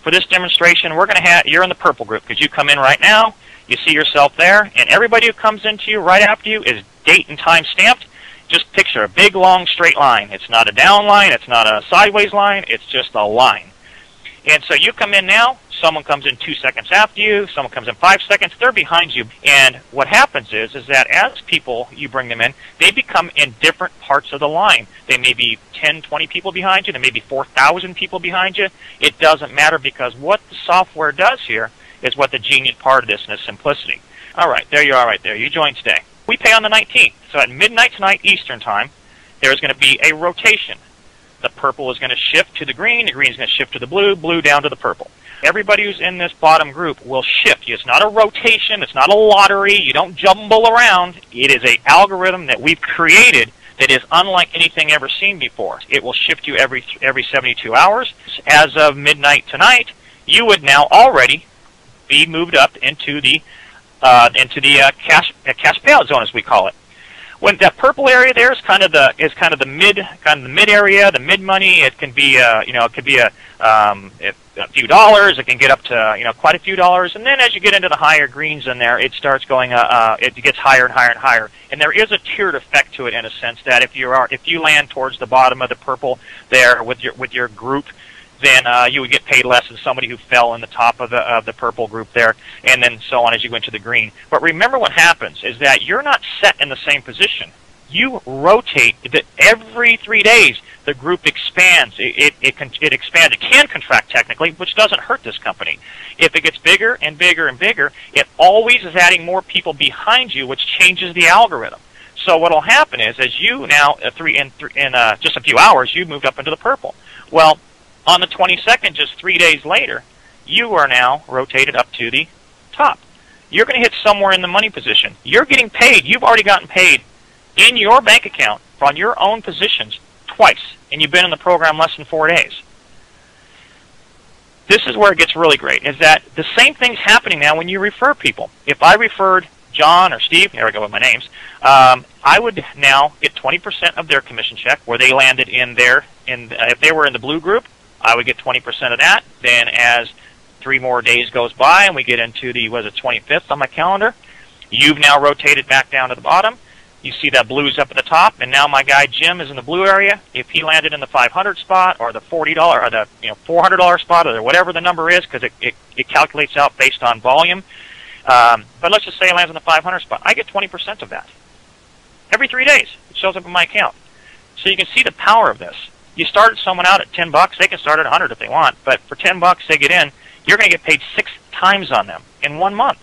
for this demonstration, we're going to have, you're in the purple group because you come in right now, you see yourself there, and everybody who comes into you right after you is date and time stamped. Just picture a big, long, straight line. It's not a down line, it's not a sideways line, it's just a line. And so you come in now, someone comes in 2 seconds after you, someone comes in 5 seconds, they're behind you. And what happens is that as people, you bring them in, they become in different parts of the line. They may be 10, 20 people behind you, there may be 4,000 people behind you. It doesn't matter, because what the software does here is what the genius part of this, and its simplicity. All right, there you are right there. You joined today. We pay on the 19th. So at midnight tonight Eastern Time, there's going to be a rotation. The purple is going to shift to the green is going to shift to the blue, blue down to the purple. Everybody who's in this bottom group will shift. It's not a rotation, it's not a lottery, you don't jumble around. It is an algorithm that we've created that is unlike anything ever seen before. It will shift you every 72 hours. As of midnight tonight, you would now already be moved up into the cash payout zone, as we call it. When that purple area there is kind of the mid area, the mid money. It can be it could be a few dollars. It can get up to quite a few dollars, and then as you get into the higher greens in there, it starts going it gets higher and higher and higher. And there is a tiered effect to it, in a sense that if you land towards the bottom of the purple there with your group, then you would get paid less than somebody who fell in the top of the purple group there, and then so on as you go into the green. But remember, what happens is that you're not set in the same position. You rotate. Every 3 days, the group expands. It expands. It can contract technically, which doesn't hurt this company. If it gets bigger and bigger and bigger, it always is adding more people behind you, which changes the algorithm. So what will happen is, as you now in just a few hours, you moved up into the purple. Well, on the 22nd, just 3 days later, you are now rotated up to the top. You're going to hit somewhere in the money position. You're getting paid. You've already gotten paid in your bank account on your own positions twice, and you've been in the program less than 4 days. This is where it gets really great, is that the same thing's happening now when you refer people. If I referred John or Steve, there we go with my names, I would now get 20% of their commission check where they landed if they were in the blue group, I would get 20% of that. Then as 3 more days goes by and we get into the 25th on my calendar, you've now rotated back down to the bottom. You see that blue's up at the top, and now my guy Jim is in the blue area. If he landed in the 500 spot or the $40 or the $400 spot or whatever the number is, because it calculates out based on volume. But let's just say he lands in the 500 spot. I get 20% of that. Every 3 days, it shows up in my account. So you can see the power of this. You started someone out at $10, they can start at $100 if they want, but for $10 they get in, you're going to get paid 6 times on them in 1 month.